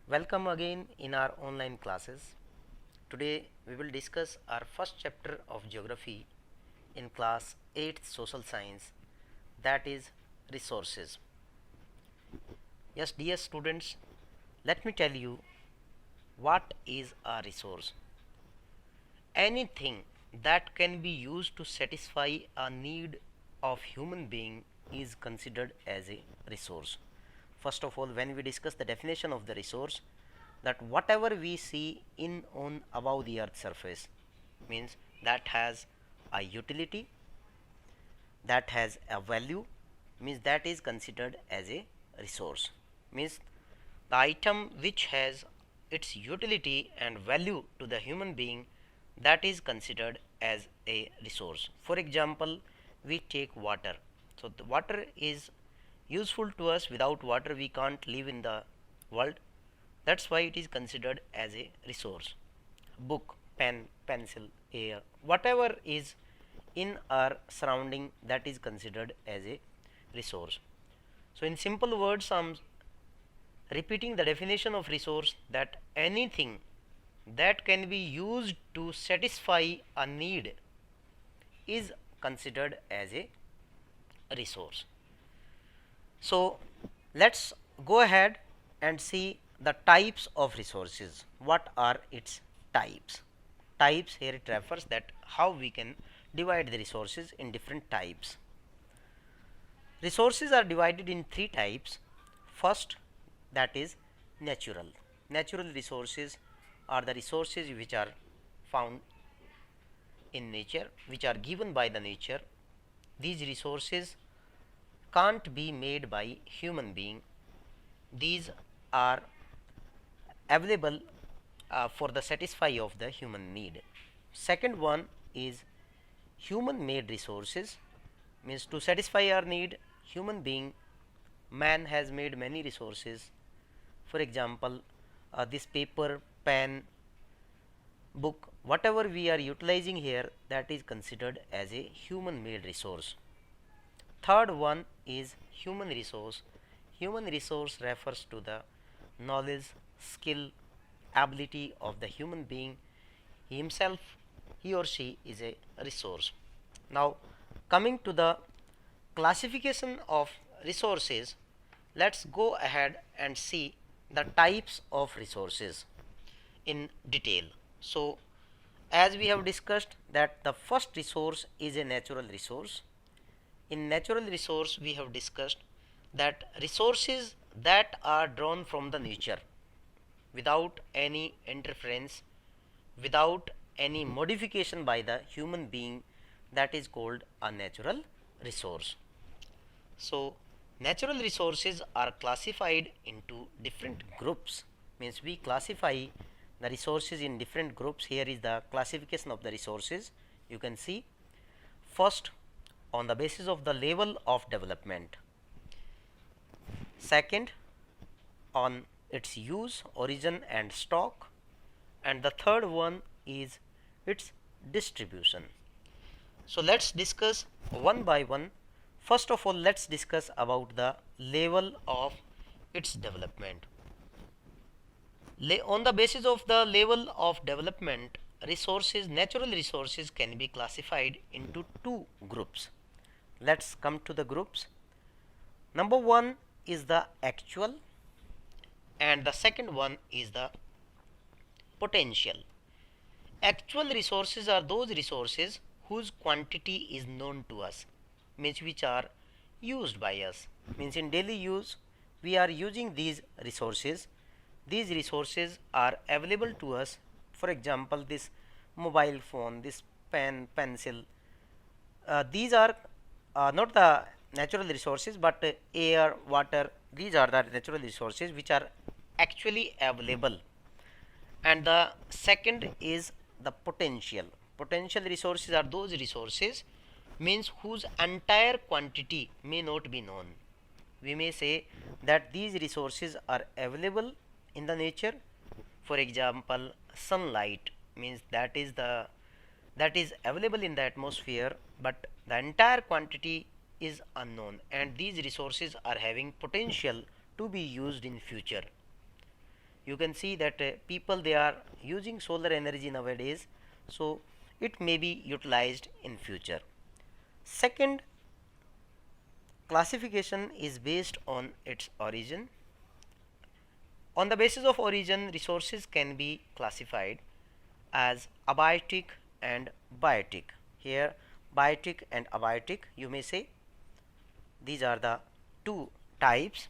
Welcome again in our online classes. Today we will discuss our first chapter of geography in class 8th social science, that is resources. Yes, dear students, let me tell you what is a resource. Anything that can be used to satisfy a need of human being is considered as a resource. First of all, when we discuss the definition of the resource, that whatever we see in on above the earth surface means that has a utility, that has a value, means that is considered as a resource, means the item which has its utility and value to the human being, that is considered as a resource. For example, we take water. So the water is useful to us. Without water we can't live in the world. That's why it is considered as a resource. Book, pen, pencil, air, whatever is in our surrounding, that is considered as a resource. So in simple words, I am repeating the definition of resource, that anything that can be used to satisfy a need is considered as a resource. So let's go ahead and see the types of resources. What are its types? Types, here it refers that how we can divide the resources in different types. Resources are divided in three types. First, that is natural. Natural resources are the resources which are found in nature, which are given by the nature. These resources can't be made by human being. These are available for the satisfy of the human need. Second one is human made resources, means to satisfy our need, human being, man has made many resources. For example, this paper, pen, book, whatever we are utilizing here, that is considered as a human made resource. Third one is human resource. Human resource refers to the knowledge, skill, ability of the human being. He himself, he or she is a resource. Now coming to the classification of resources, let's go ahead and see the types of resources in detail. So as we have discussed that the first resource is a natural resource. In natural resource we have discussed that resources that are drawn from the nature without any interference, without any modification by the human being, that is called a natural resource. So natural resources are classified into different groups, means we classify the resources in different groups. Here is the classification of the resources. You can see, first, on the basis of the level of development. Second, on its use, origin and stock. And the third one is its distribution. So let's discuss one by one. First of all, let's discuss about the level of its development. On the basis of the level of development, resources, natural resources can be classified into two groups. Let's come to the groups. Number one is the actual, and the second one is the potential. Actual resources are those resources whose quantity is known to us, means which are used by us, means in daily use we are using these resources. These resources are available to us. For example, this mobile phone, this pen, pencil, these are not the natural resources, but air, water, these are the natural resources which are actually available. And the second is the potential. Potential resources are those resources, means whose entire quantity may not be known. We may say that these resources are available in the nature. For example, sunlight, means that is available in the atmosphere, but the entire quantity is unknown, and these resources are having potential to be used in future. You can see that people, they are using solar energy nowadays, so it may be utilized in future. Second classification is based on its origin. On the basis of origin, resources can be classified as abiotic and biotic. Here biotic and abiotic, you may say, these are the two types.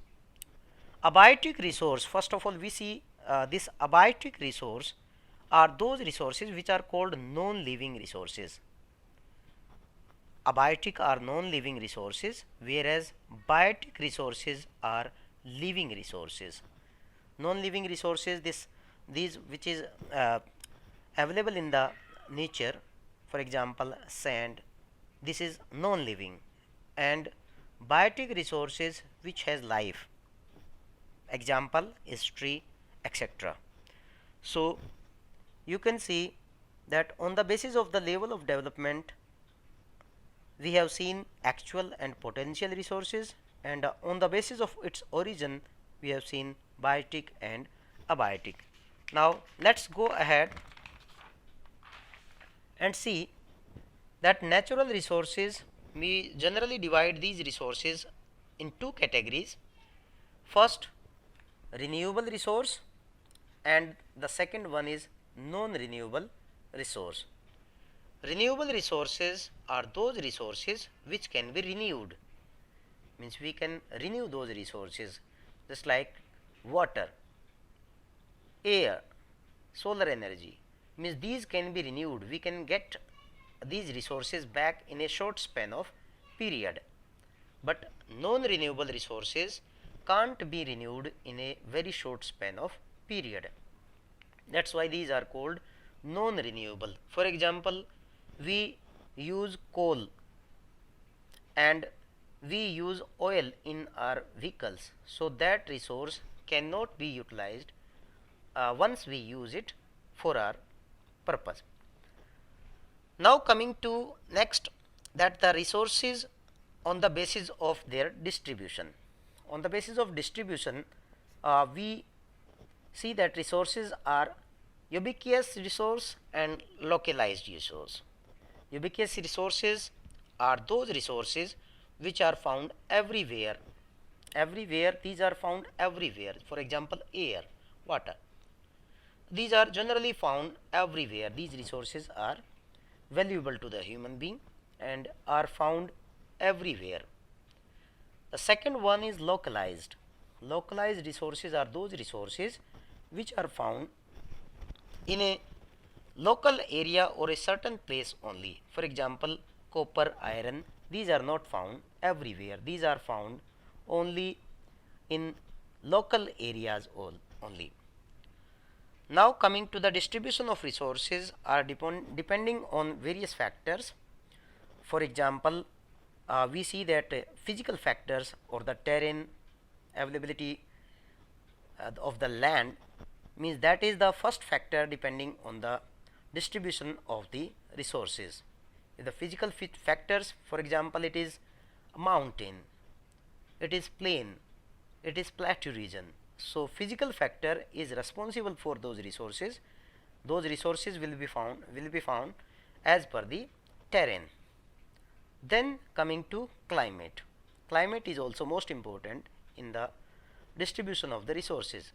Abiotic resource, first of all we see this abiotic resource are those resources which are called non-living resources. Abiotic are non-living resources, whereas biotic resources are living resources. Non-living resources, these which is available in the nature, for example sand, this is non-living, and biotic resources which has life, example is tree, etc. So you can see that on the basis of the level of development, we have seen actual and potential resources, and on the basis of its origin, we have seen biotic and abiotic. Now let's go ahead and see that natural resources, we generally divide these resources in two categories. First, renewable resource, and the second one is non-renewable resource. Renewable resources are those resources which can be renewed, means we can renew those resources, just like water, air, solar energy, means these can be renewed, we can get these resources back in a short span of period. But non-renewable resources can't be renewed in a very short span of period. That's why these are called non-renewable. For example, we use coal and we use oil in our vehicles, so that resource cannot be utilized once we use it for our purpose. Now coming to next, that the resources on the basis of their distribution. On the basis of distribution, we see that resources are ubiquitous resource and localized resource. Ubiquitous resources are those resources which are found everywhere. Everywhere, these are found everywhere. For example, air, water. These are generally found everywhere. These resources are valuable to the human being and are found everywhere. The second one is localized. Localized resources are those resources which are found in a local area or a certain place only. For example, copper, iron, these are not found everywhere. These are found only in local areas only. Now coming to the distribution of resources are depending on various factors. For example, we see that physical factors or the terrain, availability of the land, means that is the first factor depending on the distribution of the resources. The physical factors, for example, it is a mountain, it is plain, it is plateau region. So physical factor is responsible for those resources. Those resources will be found as per the terrain. Then coming to climate. Climate is also most important in the distribution of the resources.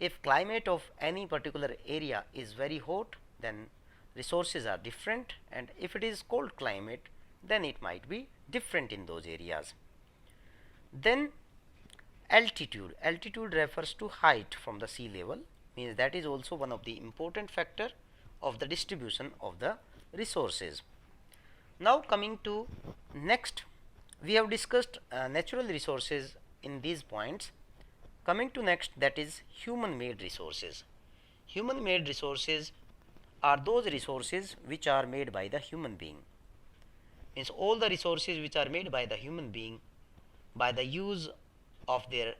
If climate of any particular area is very hot, then resources are different, and if it is cold climate, then it might be different in those areas. Then altitude. Altitude refers to height from the sea level, means that is also one of the important factor of the distribution of the resources. Now coming to next, we have discussed natural resources in these points. Coming to next, that is human made resources. Human made resources are those resources which are made by the human being. Means all the resources which are made by the human being by the use of their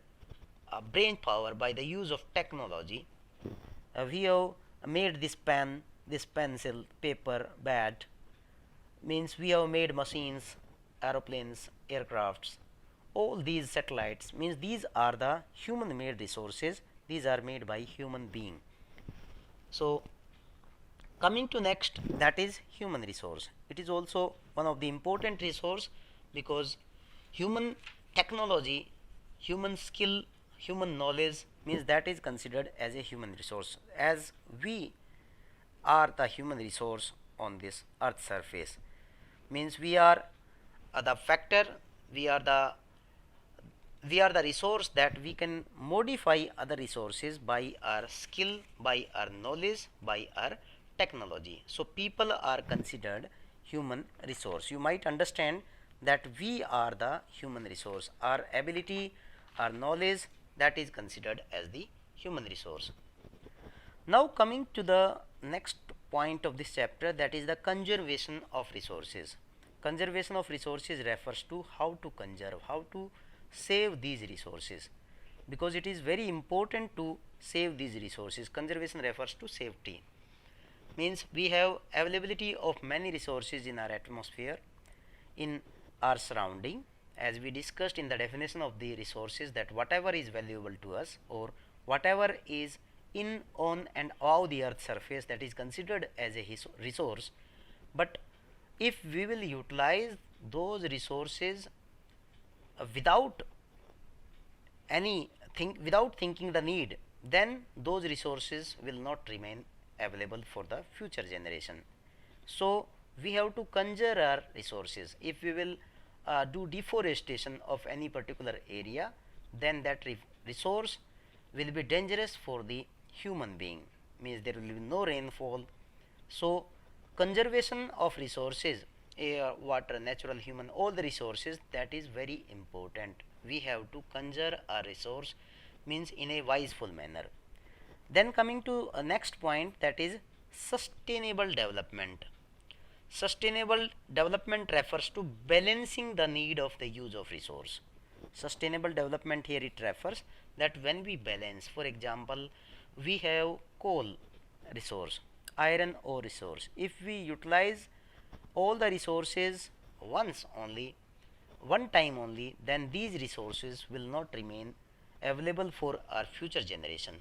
brain power, by the use of technology. We have made this pen, this pencil, paper, bat, means we have made machines, aeroplanes, aircrafts, all these satellites, means these are the human made resources these are made by human being. So coming to next, that is human resource. It is also one of the important resource, because human technology, human skill, human knowledge means that is considered as a human resource, as we are the human resource on this earth surface. Means we are the factor, we are the resource that we can modify other resources by our skill, by our knowledge, by our technology. So people are considered human resource. You might understand that we are the human resource. Our ability, our knowledge, that is considered as the human resource. Now coming to the next point of this chapter, that is the conservation of resources. Conservation of resources refers to how to conserve, how to save these resources, because it is very important to save these resources. Conservation refers to safety. Means we have availability of many resources in our atmosphere, in our surrounding, as we discussed in the definition of the resources, that whatever is valuable to us or whatever is in, on and above the earth surface, that is considered as a resource. But if we will utilize those resources without thinking the need, then those resources will not remain available for the future generation. So we have to conserve our resources. If we will do deforestation of any particular area, then that resource will be dangerous for the human being, means there will be no rainfall. So conservation of resources, air, water, natural, human, all the resources, that is very important. We have to conserve our resource, means in a wiseful manner. Then coming to a next point, that is sustainable development. Sustainable development refers to balancing the need of the use of resource. Sustainable development, here it refers that when we balance, for example, we have coal resource, iron ore resource. If we utilize all the resources once only, one time only, then these resources will not remain available for our future generation.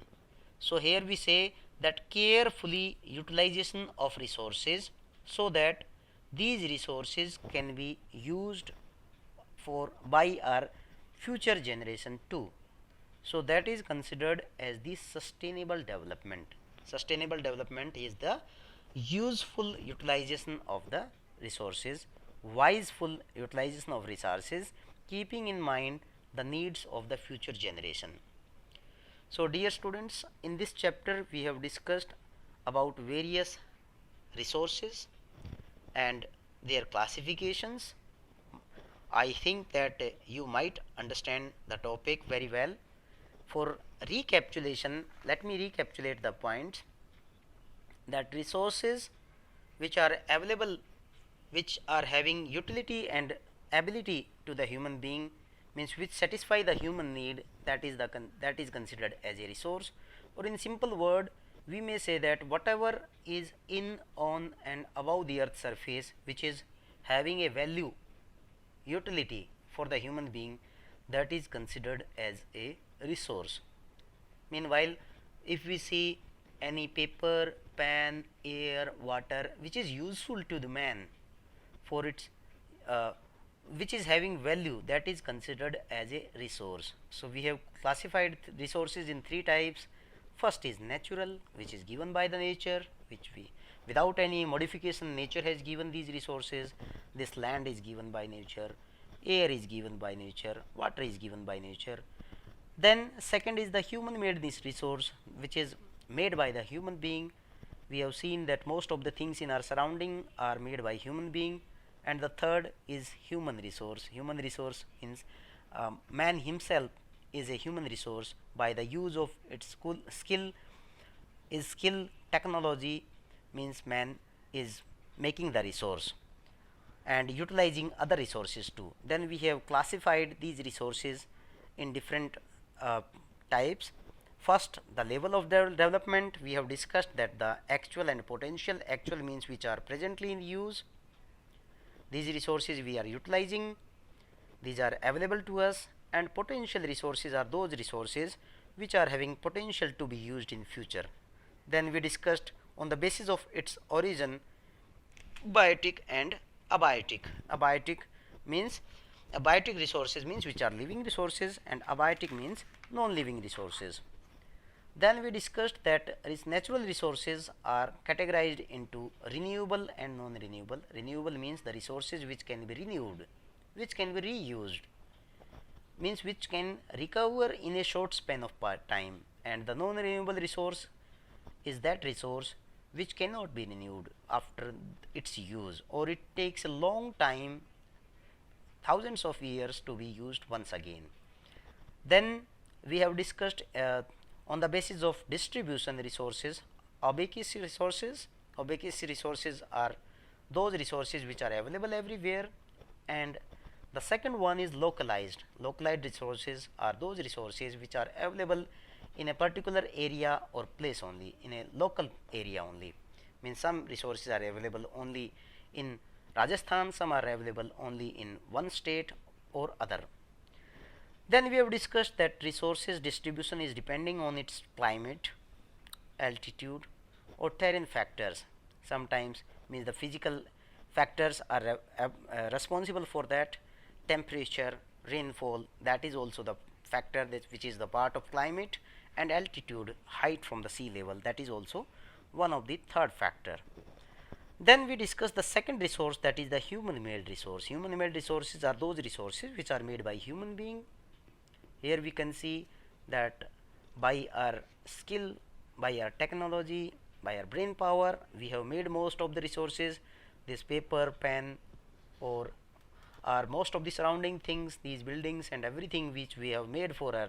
So here we say that carefully utilization of resources, so that these resources can be used for by our future generation too. So that is considered as the sustainable development. Sustainable development is the useful utilization of the resources, wiseful utilization of resources, keeping in mind the needs of the future generation. So dear students, in this chapter we have discussed about various resources and their classifications. I think that you might understand the topic very well. For recapitulation, let me recapitulate the points, that resources which are available, which are having utility and ability to the human being, means which satisfy the human need, that is considered as a resource. Or in simple word, we may say that whatever is in, on and above the earth surface, which is having a value, utility for the human being, that is considered as a resource. Meanwhile, if we see any paper, pen, air, water, which is useful to the man for its which is having value, that is considered as a resource. So we have classified resources in three types. First is natural, which is given by the nature, which we, without any modification, nature has given these resources. This land is given by nature, air is given by nature, water is given by nature. Then second is the human made this resource, which is made by the human being. We have seen that most of the things in our surrounding are made by human being. And the third is human resource. Human resource means man himself is a human resource by the use of its skill. Technology means man is making the resource and utilizing other resources too. Then we have classified these resources in different types. First, the level of development. We have discussed that the actual and potential. Actual means which are presently in use. These resources we are utilizing, these are available to us, and potential resources are those resources which are having potential to be used in future. Then we discussed on the basis of its origin biotic and abiotic. Abiotic resources means which are living resources, and abiotic means non-living resources. Then we discussed that natural resources are categorized into renewable and non-renewable. Renewable means the resources which can be renewed, which can be reused, means which can recover in a short span of time, and the non-renewable resource is that resource which cannot be renewed after its use, or it takes a long time, thousands of years, to be used once again. Then we have discussed on the basis of distribution resources, ubiquitous resources. Ubiquitous resources are those resources which are available everywhere, and the second one is localized. Localized resources are those resources which are available in a particular area or place only, in a local area only. Means some resources are available only in Rajasthan, some are available only in one state or other. Then we have discussed that resources distribution is depending on its climate, altitude, or terrain factors. Sometimes means the physical factors are responsible for that. Temperature, rainfall, that is also the factor that which is the part of climate, and altitude, height from the sea level, that is also one of the third factor. Then we discuss the second resource, that is the human made resource. Human made resources are those resources which are made by human being. Here we can see that by our skill, by our technology, by our brain power, we have made most of the resources, this paper, pen, or most of the surrounding things, these buildings and everything which we have made for our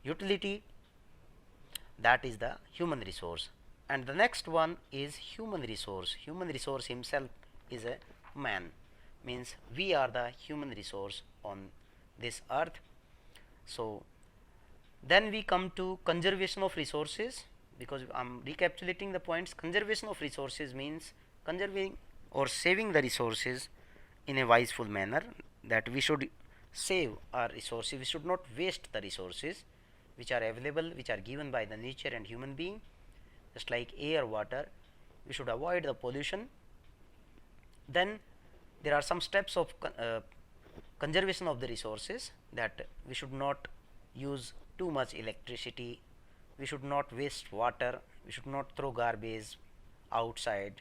utility, that is the human resource. And the next one is human resource. Human resource himself is a man, means we are the human resource on this earth. So then we come to conservation of resources, because I am recapitulating the points. Conservation of resources means conserving or saving the resources in a wiseful manner, that we should save our resources, we should not waste the resources which are available, which are given by the nature and human being, just like air, water. We should avoid the pollution. Then there are some steps of conservation of the resources, that we should not use too much electricity, we should not waste water, we should not throw garbage outside,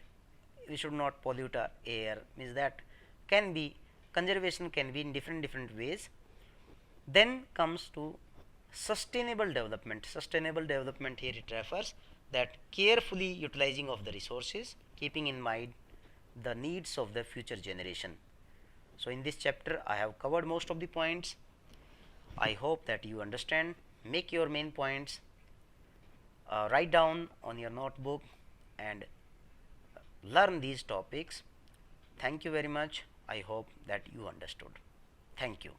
we should not pollute our air. Means that can be conservation can be in different ways. Then comes to sustainable development. Sustainable development, here it refers that carefully utilizing of the resources, keeping in mind the needs of the future generation. So in this chapter I have covered most of the points. I hope that you understand. Make your main points, write down on your notebook and learn these topics. Thank you very much. I hope that you understood. Thank you.